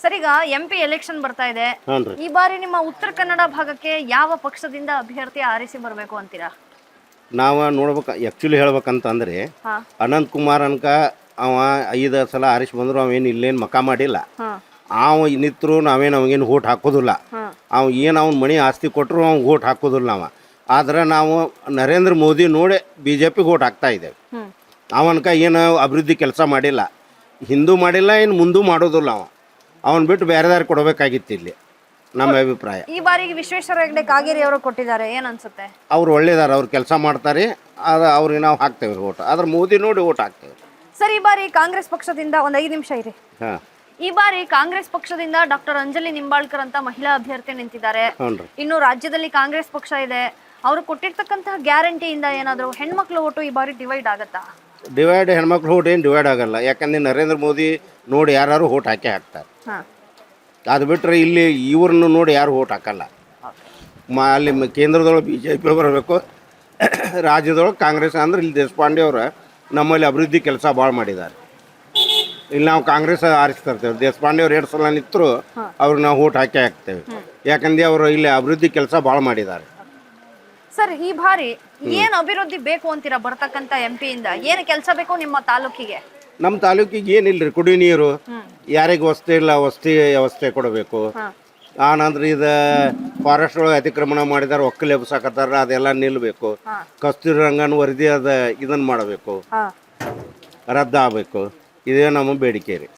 Sir ಈಗ MP election ಬರ್ತಾ ಇದೆ. ಹ್ಞೂ ಈ ಬಾರಿ ನಿಮ್ಮ ಉತ್ತರ ಕನ್ನಡ ಭಾಗಕ್ಕೆ ಯಾವ ಪಕ್ಷದಿಂದ ಅಭ್ಯರ್ಥಿ ಆರಿಸಿ ಬರಬೇಕು ಅಂತೀರಾ? ನಾವು ನೋಡ್ಬೇಕು ಆ್ಯಕ್ಚುಲಿ ಹೇಳ್ಬೇಕಂತಂದ್ರೆ ಹಾ ಅನಂತ್ ಕುಮಾರ್ ಅನ್ಕ ಅವ 5 ಸಲ ಆರಿಸಿ ಬಂದ್ರು ಅವೇನು ಇಲ್ಲೇನು ಮಕ ಮಾಡಿಲ್ಲ. ಹಾ ಅವ ನಿಂತರು ನಾವೇನು ಅವಾಗೇನು ಓಟ್ ಹಾಕೋದಿಲ್ಲ. ಹಾ ಅವ ಏನು ಅವ್ನ ಮನೆ ಆಸ್ತಿ ಕೊಟ್ಟರು ಅವ್ನು ಓಟ್ ಹಾಕೋದಿಲ್ಲ ನಾವು. ಆದ್ರೆ ನಾವು ನರೇಂದ್ರ ಮೋದಿ ನೋಡಿ BJPಗೆ ಓಟ್ ಹಾಕ್ತಾ ಇದ್ದೇವೆ. ಹ್ಮ್ ಅವನ್ಕ ಏನು ಅಭಿವೃದ್ಧಿ ಕೆಲಸ ಮಾಡಿಲ್ಲ, ಹಿಂದೂ ಮಾಡಿಲ್ಲ, ಇನ್ನು ಮುಂದೂ ಮಾಡೋದಿಲ್ಲ. ಅವನು ಬಿಟ್ಟು ಬೇರೆದಾರು ಕೊಡಬೇಕಾಗಿತ್ತು ಇಲ್ಲಿ ನಮ್ಮ ಅಭಿಪ್ರಾಯ. ಈ ಬಾರಿಗೆ ವಿಶ್ವೇಶ್ವರ ಹೆಗಡೆ ಕಾಗೇರಿ ಅವರು ಕೊಟ್ಟಿದ್ದಾರೆ, ಏನ್ ಅನ್ಸುತ್ತೆ? ಅವ್ರು ಒಳ್ಳೇದಾರ, ಅವ್ರು ಕೆಲಸ ಮಾಡ್ತಾರೆ, ಅದು ಅವ್ರಿಗೆ ನಾವು ಹಾಕ್ತೇವೆ ಓಟ್. ಆದ್ರೆ ಮೋದಿ ನೋಡಿ ಓಟ್ ಹಾಕ್ತೇವೆ. ಸರ್ ಈ ಬಾರಿ ಕಾಂಗ್ರೆಸ್ ಪಕ್ಷದಿಂದ ಒಂದು 5 ನಿಮಿಷ ಇರಿ. ಹಾಂ ಈ ಬಾರಿ ಕಾಂಗ್ರೆಸ್ ಪಕ್ಷದಿಂದ ಡಾಕ್ಟರ್ ಅಂಜಲಿ ನಿಂಬಾಳ್ಕರ್ ಅಂತ ಮಹಿಳಾ ಅಭ್ಯರ್ಥಿ ನಿಂತಿದ್ದಾರೆ. ಹ್ಞೂ ರೀ. ಇನ್ನು ರಾಜ್ಯದಲ್ಲಿ ಕಾಂಗ್ರೆಸ್ ಪಕ್ಷ ಇದೆ, ಅವರು ಕೊಟ್ಟಿರ್ತಕ್ಕಂತಹ ಗ್ಯಾರಂಟಿಯಿಂದ ಏನಾದರೂ ಹೆಣ್ಮಕ್ಳು ಓಟು ಈ ಬಾರಿ ಡಿವೈಡ್ ಆಗತ್ತಾ? ಡಿವೈಡ್ ಹೆಣ್ಮಕ್ಳು ಓಟ್ ಏನು ಡಿವೈಡ್ ಆಗಲ್ಲ. ಯಾಕಂದ್ರೆ ನರೇಂದ್ರ ಮೋದಿ ನೋಡಿ ಯಾರು ಓಟ್ ಹಾಕೇ ಹಾಕ್ತಾರೆ. ಹಾ ಅದು ಬಿಟ್ಟರೆ ಇಲ್ಲಿ ಇವ್ರನ್ನು ನೋಡಿ ಯಾರು ಓಟ್ ಹಾಕಲ್ಲ. ಅಲ್ಲಿ ಕೇಂದ್ರದೊಳಗೆ BJP ಬರಬೇಕು, ರಾಜ್ಯದೊಳಗೆ ಕಾಂಗ್ರೆಸ್. ಅಂದ್ರೆ ಇಲ್ಲಿ ದೇಶಪಾಂಡೆ ಅವರು ನಮ್ಮಲ್ಲಿ ಅಭಿವೃದ್ಧಿ ಕೆಲಸ ಭಾಳ ಮಾಡಿದ್ದಾರೆ. ಇಲ್ಲಿ ನಾವು ಕಾಂಗ್ರೆಸ್ ಆರಿಸ್ತಾ ಇರ್ತೇವೆ. ದೇಶಪಾಂಡೆ ಅವ್ರು 2 ಸಲ ನಿಂತರು ಅವ್ರಿಗೆ ನಾವು ಓಟ್ ಹಾಕೇ ಹಾಕ್ತೇವೆ. ಯಾಕಂದ್ರೆ ಅವರು ಇಲ್ಲಿ ಅಭಿವೃದ್ಧಿ ಕೆಲಸ ಭಾಳ ಮಾಡಿದ್ದಾರೆ. ಸರ್ ಈ ಬಾರಿ ಏನ್ ಅಭಿವೃದ್ಧಿ ಬೇಕು ಅಂತೀರಾ? ಬರ್ತಕ್ಕಂತ MP ಇಂದ ಏನು ಕೆಲಸ ಬೇಕು ನಿಮ್ಮ ತಾಲೂಕಿಗೆ? ನಮ್ಮ ತಾಲೂಕಿಗೆ ಏನಿಲ್ಲ ರೀ, ಕುಡಿ ನೀರು, ಯಾರಿಗೆ ವಸತಿ ಇಲ್ಲ ವಸತಿ ವ್ಯವಸ್ಥೆ ಕೊಡಬೇಕು. ಆನಂತರ ಇದು ಫಾರೆಸ್ಟ್ ಒಳಗೆ ಅತಿಕ್ರಮಣ ಮಾಡಿದಾರೆ, ಒಕ್ಕಲು ಎಬ್ಸಾಕತ್ತಾರ, ಅದೆಲ್ಲ ನಿಲ್ಲಬೇಕು. ಕಸ್ತೂರಿ ರಂಗನ್ ವರದಿ ಅದ ಇದನ್ನು ಮಾಡಬೇಕು, ರದ್ದಾಗಬೇಕು. ಇದೇ ನಮ್ಮ ಬೇಡಿಕೆ ರೀ.